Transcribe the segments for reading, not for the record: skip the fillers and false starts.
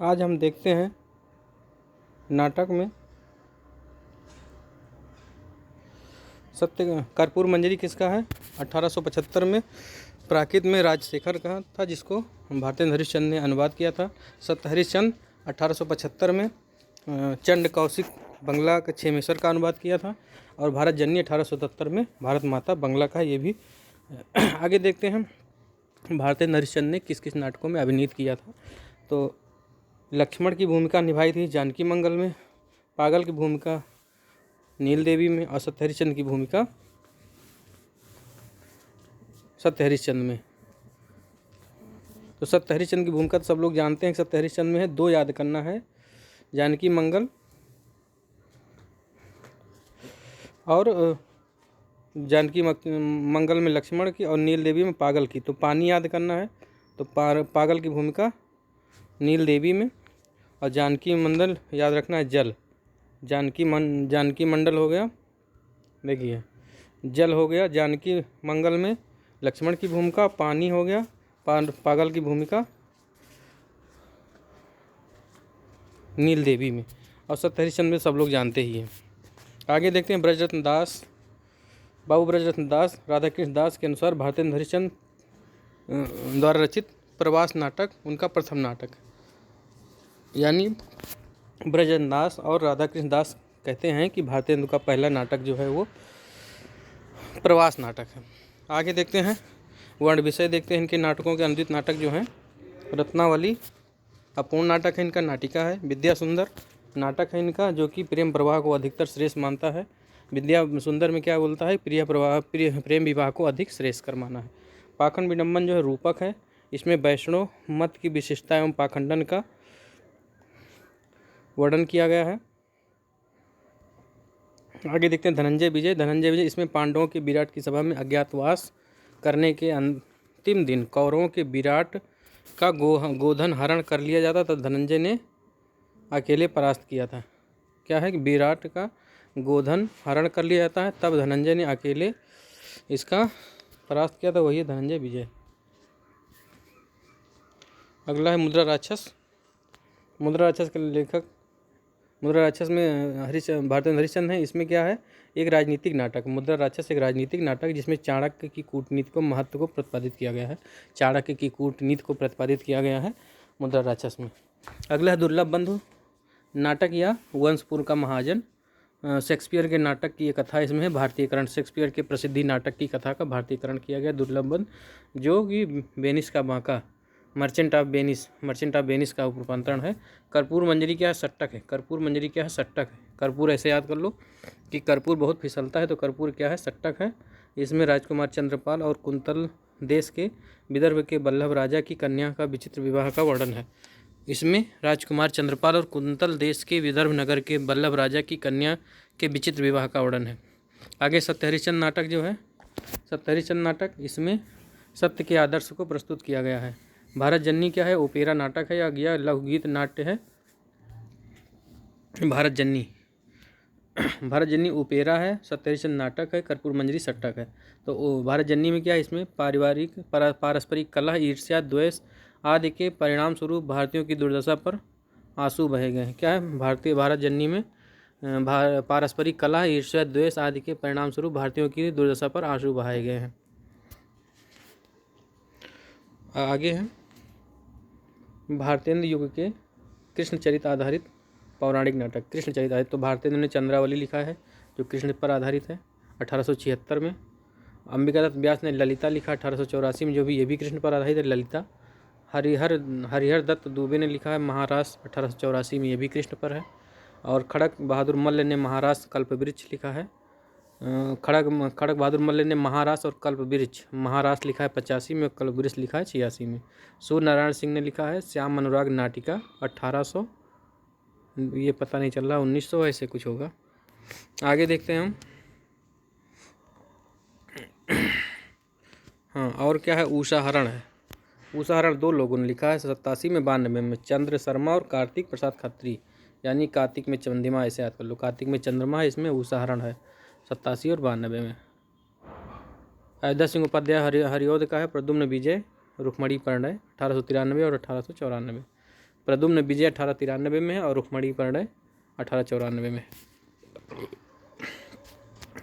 आज हम देखते हैं नाटक में सत्य कर्पूर मंजरी किसका है। 1875 में प्राकृत में राजशेखर का था, जिसको भारतेंद्र हरिश्चंद्र ने अनुवाद किया था। सत्य हरिश्चंद्र 1875 में चंड कौशिक बंगला का छेमेश्वर का अनुवाद किया था। और भारत जननी 1877 में भारत माता बंगला का। ये भी आगे देखते हैं भारतेंद्र हरिश्चंद्र ने किस किस नाटकों में अभिनीत किया था। तो लक्ष्मण की भूमिका निभाई थी जानकी मंगल में, पागल की भूमिका नील देवी में, और सत्य हरिश्चंद्र की भूमिका सत्य हरिश्चंद्र में। तो सत्य हरिश्चंद्र की भूमिका तो सब लोग जानते हैं कि सत्य हरिश्चंद्र में है। दो याद करना है, जानकी मंगल और जानकी मंगल में लक्ष्मण की और नील देवी में पागल की। तो पानी याद करना है, तो पागल की भूमिका नील देवी में। और जानकी मंडल याद रखना है जल। जानकी मंडल हो गया, देखिए जल हो गया जानकी मंगल में लक्ष्मण की भूमिका, पानी हो गया पागल की भूमिका नील देवी में। और सत्य हरिश्चंद्र में सब लोग जानते ही हैं। आगे देखते हैं ब्रजरत्न दास, बाबू ब्रजरत्न दास राधाकृष्ण दास के अनुसार भारतेंद्र हरिश्चंद्र द्वारा रचित प्रवास नाटक उनका प्रथम नाटक, यानी ब्रजरत्न दास और राधाकृष्ण दास कहते हैं कि भारतेंद्र का पहला नाटक जो है वो प्रवास नाटक है। आगे देखते हैं वर्ण विषय, देखते हैं इनके नाटकों के अनुदित नाटक जो हैं। रत्नावली अपूर्ण नाटक है इनका, नाटिका है। विद्या सुंदर नाटक है इनका, जो कि प्रेम प्रवाह को अधिकतर श्रेष्ठ मानता है। विद्या सुंदर में क्या बोलता है, प्रेम विवाह को अधिक श्रेष्ठ कर माना है। पाखंड विडम्बन जो है रूपक है, इसमें वैष्णव मत की विशिष्टता एवं पाखंडन का वर्णन किया गया है। आगे देखते हैं धनंजय विजय, इसमें पांडवों के विराट की सभा में अज्ञातवास करने के अंतिम दिन कौरवों के विराट का गोधन हरण कर लिया जाता, तब धनंजय ने अकेले परास्त किया था। क्या है कि विराट का गोधन हरण कर लिया जाता है, तब धनंजय ने अकेले इसका परास्त किया था, वही है धनंजय विजय। अगला है मुद्रा राक्षस। मुद्रा राक्षस के लेखक मुद्रा राक्षस में भारतेंद्र हरिश्चंद्र है। इसमें क्या है, एक राजनीतिक नाटक। मुद्रा राक्षस एक राजनीतिक नाटक जिसमें चाणक्य की कूटनीति को महत्व को प्रतिपादित किया गया है। चाणक्य की कूटनीति को प्रतिपादित किया गया है मुद्रा राक्षस में। अगला है दुर्लभ बंधु नाटक या वंशपुर का महाजन। शेक्सपियर के नाटक की ये कथा इसमें है। भारतीयकरण शेक्सपियर के प्रसिद्धि नाटक की कथा का भारतीयकरण किया गया दुर्लभ बंधु, जो कि वेनिस का बांका मर्चेंट ऑफ वेनिस का रूपांतरण है। कर्पूर मंजरी क्या है, सट्टक है। कर्पूर मंजरी क्या है, सट्टक है। कर्पूर ऐसे याद कर लो कि कर्पूर बहुत फिसलता है, तो कर्पूर क्या है, सट्टक है। इसमें राजकुमार चंद्रपाल और कुंतल देश के विदर्भ के बल्लभ राजा की कन्या का विचित्र विवाह का वर्णन है। इसमें राजकुमार चंद्रपाल और कुंतल देश के विदर्भ नगर के बल्लभ राजा की कन्या के विचित्र विवाह का वर्णन है। आगे सत्य हरिश्चंद्र नाटक जो है, सत्य हरिश्चंद्र नाटक, इसमें सत्य के आदर्श को प्रस्तुत किया गया है। भारत जननी क्या है, ओपेरा नाटक है या लघुगीत नाट्य है। भारत जननी ओपेरा है, सत्य हरिश्चंद्र नाटक है, कर्पूर मंजरी सट्टक है। तो भारत जननी में क्या है, इसमें पारस्परिक कलह, ईर्ष्या, द्वेष आदि के परिणाम स्वरूप भारतीयों की दुर्दशा पर आंसू बहे गए हैं। क्या है, भारत जननी में पारस्परिक कलह, ईर्ष्या, द्वेष आदि के परिणाम स्वरूप भारतीयों की दुर्दशा पर आंसू बहाए गए हैं। आगे है भारतेंद्र युग के कृष्णचरित आधारित पौराणिक नाटक। कृष्णचरित आधारित, तो भारतेंद्र ने चंद्रावली लिखा है जो कृष्ण पर आधारित है 1876 में। अंबिका दत्त व्यास ने ललिता लिखा 1884 में, जो भी ये भी कृष्ण पर आधारित है, ललिता। हरिहर दत्त दुबे ने लिखा है महारास 1884 में, ये भी कृष्ण पर है। और खड़क बहादुर मल्ल ने महारास कल्पवृक्ष लिखा है। खड़क बहादुर मल्ल ने महारास और कल्पवृक्ष, महारास लिखा है 85 में, कल्पवृक्ष लिखा है 86 में। सूर्य नारायण सिंह ने लिखा है श्याम अनुराग नाटिका 1800, ये पता नहीं चल रहा, 1900 ऐसे कुछ होगा। आगे देखते हैं हम। हाँ, और क्या है, उषाहरण है। उषाहरण 2 लोगों ने लिखा है 87 में, 92 में, चंद्र शर्मा और कार्तिक प्रसाद खत्री, यानी कार्तिक में चंद्रमा, ऐसे याद कर लो, कार्तिक में चंद्रमा, इसमें उषाहरण है 87 और 92 में। अयोध्या सिंह उपाध्याय हरिऔध का है प्रद्युम्न विजय रुक्मणी परिणय 1893 और 1894। प्रद्युम्न विजय 1893 में है और रुक्मणी परिणय 1894 में।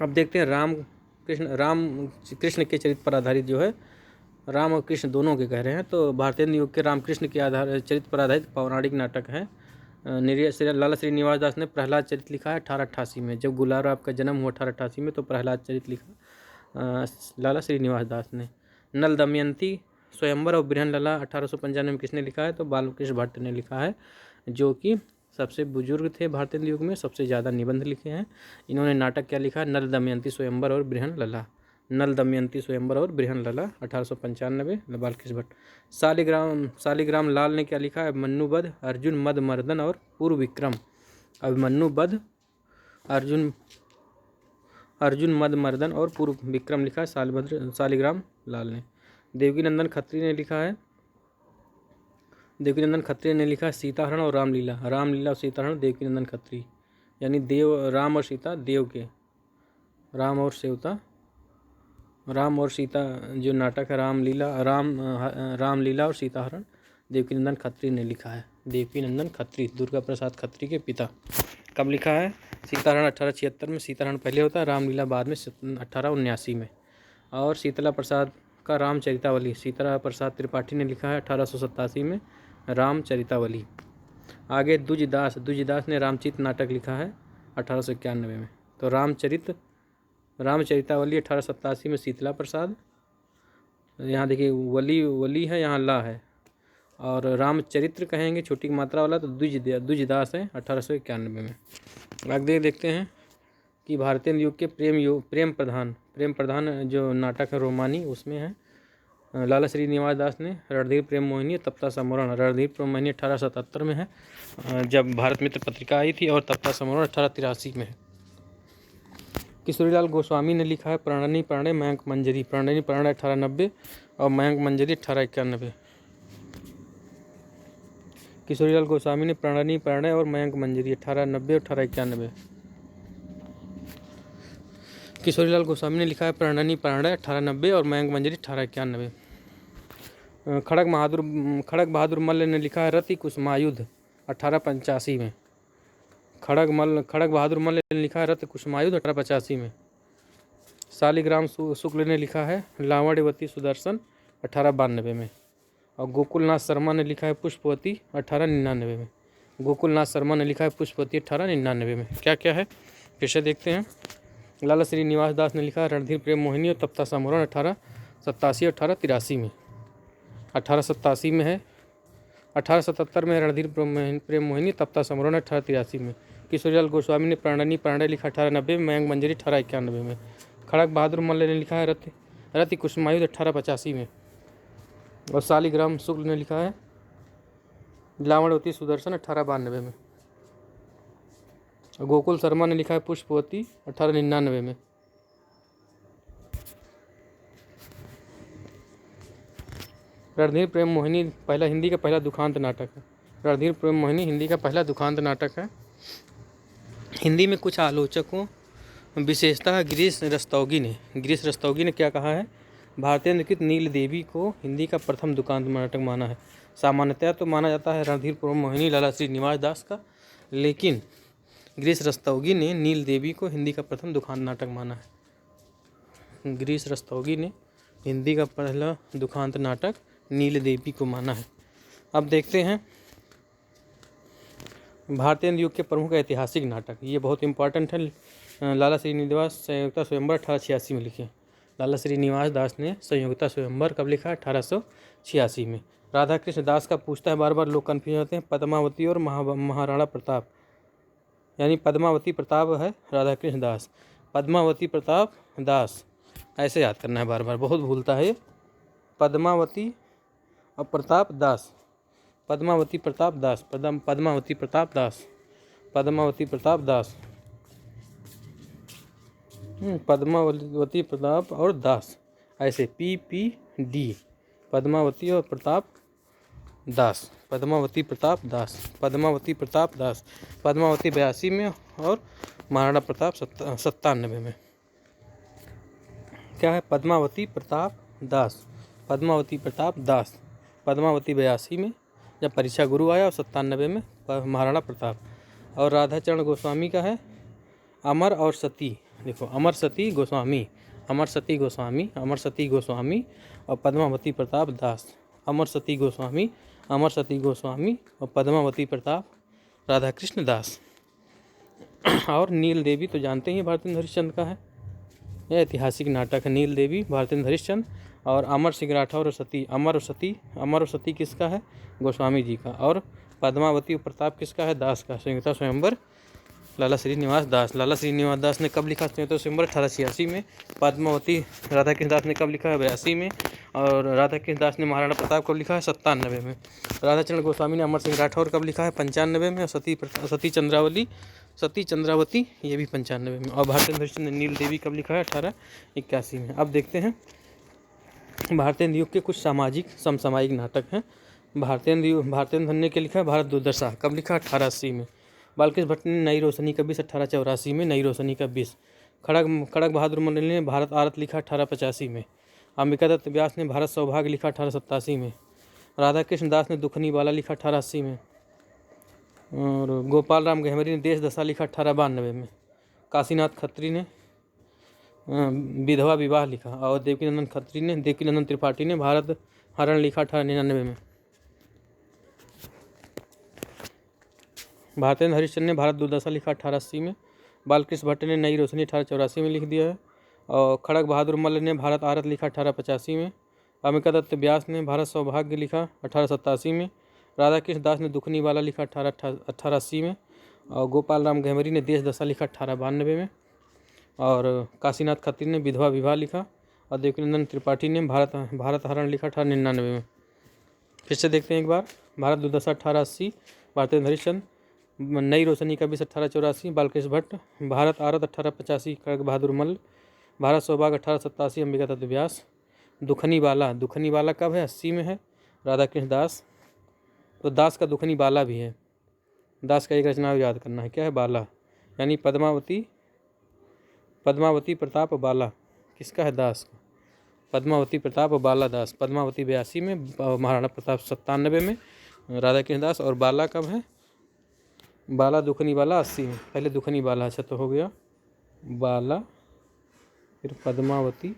अब देखते हैं राम कृष्ण के चरित्र पर आधारित जो है, राम और कृष्ण दोनों के कह रहे हैं, तो भारतेंदु युग के रामकृष्ण के आधार चरित्र पर आधारित पौराणिक नाटक है। लाला श्रीनिवास दास ने प्रहलाद चरित्र लिखा है 1888 में। जब गुलाब का जन्म हुआ 1888 में, तो प्रहलाद चरित्र लिखा लाला श्रीनिवास दास ने। नल दमयंती, स्वयंवर और बिरहन लला 1895 में किसने लिखा है, तो बालकृष्ण भट्ट ने लिखा है, जो कि सबसे बुजुर्ग थे भारतेंदु युग में, सबसे ज़्यादा निबंध लिखे हैं। इन्होंने नाटक क्या लिखा है, नल दमयंती स्वयंवर और बिरहन लला। नल दमयंती स्वयंवर और बिरहन लला 1895, बालकृष्ण भट्ट। शालिग्राम लाल ने क्या लिखा है, मन्नुबध, अर्जुन मद मर्दन और पूर्व विक्रम। अभिमन्यु बध, अर्जुन मद मर्दन और पूर्व विक्रम लिखा है शालिग्राम लाल ने। देवकीनंदन खत्री ने लिखा है सीताहरण और रामलीला और सीताहरण देवकीनंदन खत्री, यानी राम और सीता देव के, राम और सीता जो नाटक है रामलीला और सीताहरण देवकीनंदन खत्री ने लिखा है। देवकीनंदन खत्री दुर्गा प्रसाद खत्री के पिता। कब लिखा है, सीताहरण 1876 में, सीताहरण पहले होता है, रामलीला बाद में 1879 में। और शीतला प्रसाद का रामचरितावली शीतला प्रसाद त्रिपाठी ने लिखा है 1887 में, रामचरितावली। आगे दुजदास ने रामचित नाटक लिखा है 1891 में। तो रामचरितावली 1887 में शीतला प्रसाद, यहाँ देखिए वली है, यहाँ ला है, और रामचरित्र कहेंगे छोटी की मात्रा वाला, तो दुजदास है 1891 में। आगे देखते हैं कि भारतेंदु युग के प्रेम प्रधान जो नाटक है रोमानी, उसमें है लाला श्रीनिवास दास ने रणधीर प्रेम मोहिनी तप्ता समोरण। रणधीर प्रेम मोहिनी 1877 में है, जब भारत मित्र पत्रिका आई थी, और तप्ता समोरण 1883 में है। किशोरीलाल गोस्वामी ने लिखा है प्रणनी प्रणय मयंक मंजरी। प्रणनी प्रणय 1890 और मयंक मंजरी 1891। किशोरीलाल गोस्वामी ने प्रणनी प्रणय और मयंक मंजरी 1890 और 1891। किशोरीलाल गोस्वामी ने लिखा है प्रणनी प्रणय 1890 और मयंक मंजरी 1891। खड़ग बहादुर मल्ल ने लिखा है रति कुसुमायुध 1885 में। खड़ग बहादुर मल्ल ने लिखा है रति कुसुमायुध 1885 में। शालिग्राम शुक्ल ने लिखा है लावण्यवती सुदर्शन 1892 में। और गोकुलनाथ शर्मा ने लिखा है पुष्पवती 1899 में। गोकुलनाथ शर्मा ने लिखा है पुष्पवती 1899 में। क्या क्या है फिर से देखते हैं। लाला श्रीनिवास दास ने लिखा है रणधीर प्रेम मोहिनी और तप्ता समोरण 1887 और 1883 में। 1887 में है, 1877 में रणधीर प्रेम मोहिनी तप्ता समोरण 1883 में। किशोरीलाल गोस्वामी ने प्रणनी प्रणय लिखा 1890 में। मयंक मंजरी 1891 में। खड़ग बहादुर मल्ल ने लिखा है रति कुसुमायुध 1885 में। और शालिग्राम शुक्ल ने लिखा है लावण्यवती सुदर्शन 1892 में। गोकुल शर्मा ने लिखा है पुष्पवती 1899 में। रणधीर प्रेम मोहिनी हिंदी का पहला दुखांत नाटक है। रणधीर प्रेम मोहिनी हिंदी का पहला दुखांत नाटक है। हिंदी में कुछ आलोचकों, विशेषतः गिरीश रस्तोगी ने क्या कहा है, भारतेंदु कृत नील देवी को हिंदी का प्रथम दुखांत नाटक माना है। सामान्यतया तो माना जाता है रणधीर प्रेम मोहिनी लाला श्रीनिवास दास का, लेकिन गिरीश रस्तोगी ने नील देवी को हिंदी का प्रथम दुखांत नाटक माना है। गिरीश रस्तोगी ने हिंदी का पहला दुखांत नाटक नील देवी को माना है। अब देखते हैं भारतेंदु युग के प्रमुख ऐतिहासिक नाटक, ये बहुत इंपॉर्टेंट है। लाला श्रीनिवास संयुक्ता स्वयंवर 1886 में लिखे। लाला श्रीनिवास दास ने संयुक्ता स्वयंवर कब लिखा, 1886 में। राधा कृष्ण दास का पूछता है, बार बार लोग कन्फ्यूज होते हैं, पद्मावती और महाराणा प्रताप, यानी पद्मावती प्रताप है राधा कृष्ण दास, पद्मावती प्रताप दास, ऐसे याद करना है, बार बार बहुत भूलता है ये। पद्मावती और प्रताप दास, पद्मावती प्रताप दास, पद्मावती प्रताप दास, पद्मावती प्रताप दास, पद्मावती प्रताप और दास, ऐसे PPD, पद्मावती और प्रताप दास, पद्मावती प्रताप दास, पद्मावती प्रताप दास। पद्मावती 82 में और महाराणा प्रताप 97 में। क्या है, पद्मावती प्रताप दास, पद्मावती प्रताप दास, पद्मावती 82 में, जब परीक्षा गुरु आया, और 97 में महाराणा प्रताप। और राधाचरण गोस्वामी का है अमर और सती। देखो अमर सती गोस्वामी, अमर सती गोस्वामी, अमर सती गोस्वामी और पद्मावती प्रताप दास। अमर सती गोस्वामी, अमर सती गोस्वामी और पद्मावती प्रताप राधाकृष्ण दास। और नील देवी तो जानते ही भारतेंद्र हरिश्चंद्र का है, यह ऐतिहासिक नाटक है नील देवी भारतेंद्र हरिश्चंद्र। और अमर सिंह राठौर और सती, अमर और सती किसका है? गोस्वामी जी का। और पद्मावती और प्रताप किसका है? दास का। संयुक्ता स्वयंवर लाला श्रीनिवास दास। लाला श्रीनिवास दास ने कब लिखा? संयुक्ता स्वयंवर 1886 में। पद्मावती राधाकृष्ण दास ने कब लिखा है? 82 में। और राधाकृष्ण दास ने महाराणा प्रताप कब लिखा है? 97 में। राधाचरण गोस्वामी ने अमर सिंह राठौर कब लिखा है? 95 में। और सती चंद्रावती ये भी 95 में। और भारतेंद्र हरिश्चंद्र ने नील देवी कब लिखा है? 1881 में। अब देखते हैं भारतेंद्र युग के कुछ सामाजिक समसामयिक नाटक हैं। भारतेंद्र ने क्या लिखा है? भारत दुर्दशा कब लिखा? 1880 में। बालकृष्ण भट्ट ने नई रोशनी का 20 1884 में। नई रोशनी का 20। खड़ग बहादुर मंडल ने भारत आरत लिखा 1885 में। अंबिका दत्त व्यास ने भारत सौभाग्य लिखा 1887 में। राधाकृष्ण दास ने दुखनी बाला लिखा 1880 में। और गोपाल राम गहमरी ने देश दशा लिखा 1892 में। काशीनाथ खत्री ने विधवा विवाह लिखा। और देवकीनंदन त्रिपाठी ने भारत हरण लिखा 1899 में। भारतेंद्र हरिश्चंद्र ने भारत दुर्दशा लिखा 1880 में। बालकृष्ण भट्ट ने नई रोशनी 1884 में लिख दिया है। और खड़ग बहादुर मल्ल ने भारत आरत लिखा 1885 में। अंबिका दत्त व्यास ने भारत सौभाग्य लिखा 1887 में। राधाकृष्ण दास ने दुखनी वाला लिखा 1880 में। और गोपाल राम गहमरी ने देश दशा लिखा 1892 में। और काशीनाथ खत्री ने विधवा विवाह लिखा। और देवकीनंदन त्रिपाठी ने भारत हरण लिखा 1899 में। फिर से देखते हैं एक बार। भारत दुर्दशा 1880 भारतेंद्र हरिश्चंद्र। नई रोशनी का 20 1884 बालकृष्ण भट्ट। भारत आरत 1885 खड़ग बहादुर मल्ल। भारत सौभाग्य 1887 अंबिका दत्त व्यास। दुखनी बाला कब है? 80 में है। राधाकृष्ण दास। तो दास का दुखनी बाला भी है। दास का एक रचना याद करना है, क्या है? बाला, यानी पद्मावती प्रताप बाला किसका है? दास का। पद्मावती प्रताप बाला दास। पद्मावती 82 में, महाराणा प्रताप 97 में, राधाकृष्ण दास। और बाला कब है? बाला दुखनी बाला 80 में। पहले दुखनी बाला, अच्छा तो हो गया बाला, फिर पद्मावती,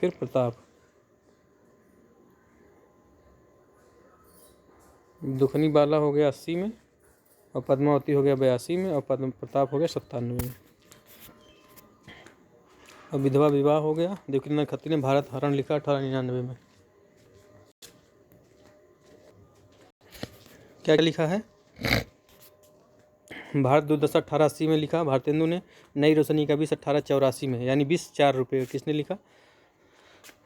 फिर प्रताप। दुखनी बाला हो गया 80 में, और पद्मावती हो गया 82 में, और प्रताप हो गया 97 में। और विधवा विवाह हो गया। देवकीनंदन खत्री ने भारत हरण लिखा 1899 में। क्या लिखा है? भारत दुर्दशा 1880 में लिखा भारतेंदु ने। नई रोशनी का 20 1884 में, यानी 20 4 रुपये किसने लिखा?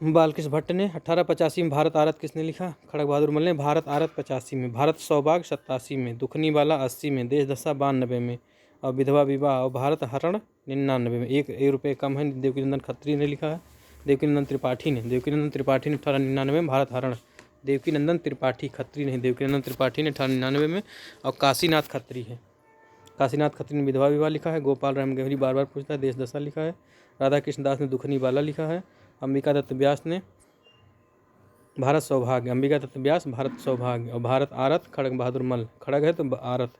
बालकृष्ण भट्ट ने। 1885 में भारत आरत किसने लिखा? खड़ग बहादुर मल्ल ने। भारत आरत 85 में। भारत सौभाग्य 87 में। दुखनी बाला 80 में। देश दशा 92 में। और विधवा विवाह और भारत हरण 99 में। एक रुपये कम है। देवकीनंदन खत्री ने लिखा है। देवकीनंदन त्रिपाठी ने 1899 में भारत हरण। देवकीनंदन त्रिपाठी, खत्री नहीं, देवकीनंदन त्रिपाठी ने 1899 में। और काशीनाथ खत्री है। काशीनाथ खत्री ने विधवा विवाह लिखा है। गोपाल राम गहरी बार बार पूछता है, देश दशा लिखा है। राधाकृष्ण दास ने दुखनी बाला लिखा है। अंबिका दत्त व्यास ने भारत सौभाग्य। अंबिका दत्त व्यास भारत सौभाग्य। और भारत आरत खड़ग बहादुर मल्ल। खड़ग है तो आरत।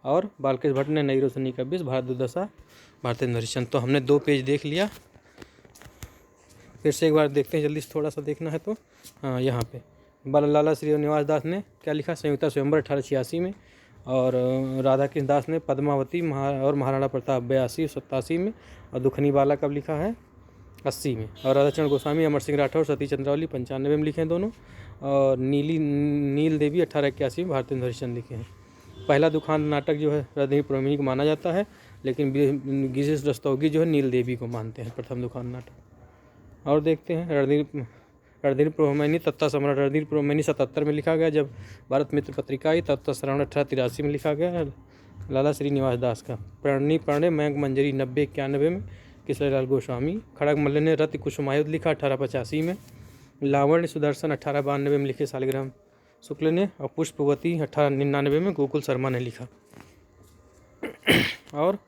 और बालकृष्ण भट्ट ने नई रोशनी का 20 भारत दुर्दशा भारतेंद्र हरिश्चंद्र। तो हमने 2 पेज देख लिया। फिर से एक बार देखते हैं, जल्दी से थोड़ा सा देखना है तो। हाँ, यहाँ पे लाला श्रीनिवास दास ने क्या लिखा? संयुक्ता स्वयंवर 1886 में। और राधाकृष्ण दास ने पद्मावती और महाराणा प्रताप 82 87 में। और दुखनी बाला कब लिखा है? 80 में। और राधाचरण गोस्वामी अमर सिंह राठौर सती चंद्रावली 95 में लिखे हैं दोनों। और नील देवी 1881 में भारतेंद्र हरिश्चंद्र लिखे हैं। पहला दुखांत नाटक जो है रणधीर प्रोमेनी को माना जाता है, लेकिन गिरीश रस्तोगी जो है नील देवी को मानते हैं प्रथम दुखांत नाटक। और देखते हैं रणधीर प्रोमेनी तत्ता सम्राट। रणधीर प्रोमेनी 77 में लिखा गया जब भारत मित्र पत्रिका आई। तत्ता श्रवण 1883 में लिखा गया लाला श्रीनिवास दास का। प्रणय मयंक मंजरी 90-91 में किशोरीलाल गोस्वामी। खड़ग मल्ल ने रति कुसुमायुध लिखा 1885 में। लावण्य सुदर्शन 1892 में लिखे शालिग्राम शुक्ल ने। और पुष्पवती 1899 में गोकुल शर्मा ने लिखा। और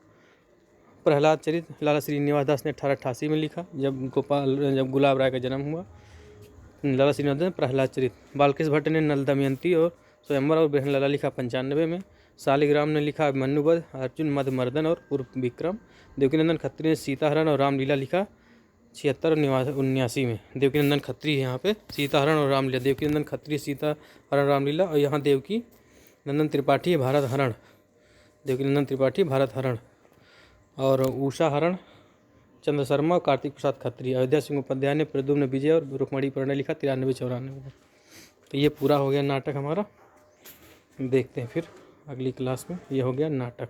प्रहलाद चरित लाला श्रीनिवास दास ने 1888 में लिखा जब गुलाब राय का जन्म हुआ। लाला श्रीनाथ प्रहलाद चरित। बालकृष्ण भट्ट ने नल दमयंती और स्वयंवर और बृहनलला लिखा 95 में। शालिग्राम ने लिखा मन्नुबध, अर्जुन मद मर्दन और पूर्व विक्रम। देवकीनंदन खत्री ने सीताहरण और रामलीला लिखा 76 और 79 में। देवकीनंदन खत्री है यहाँ पे, सीताहरण और रामलीला। देवकीनंदन खत्री सीताहरण रामलीला, और यहाँ देवकी नंदन त्रिपाठी भारत हरण, देवकीनंदन त्रिपाठी भारत हरण। और उषा हरण चंद्र शर्मा और कार्तिक प्रसाद खत्री। अयोध्या सिंह उपाध्याय ने प्रद्युम्न विजय और रुक्मणी प्रणय लिखा 93-94 में। तो ये पूरा हो गया नाटक हमारा। देखते हैं फिर अगली क्लास में। ये हो गया नाटक।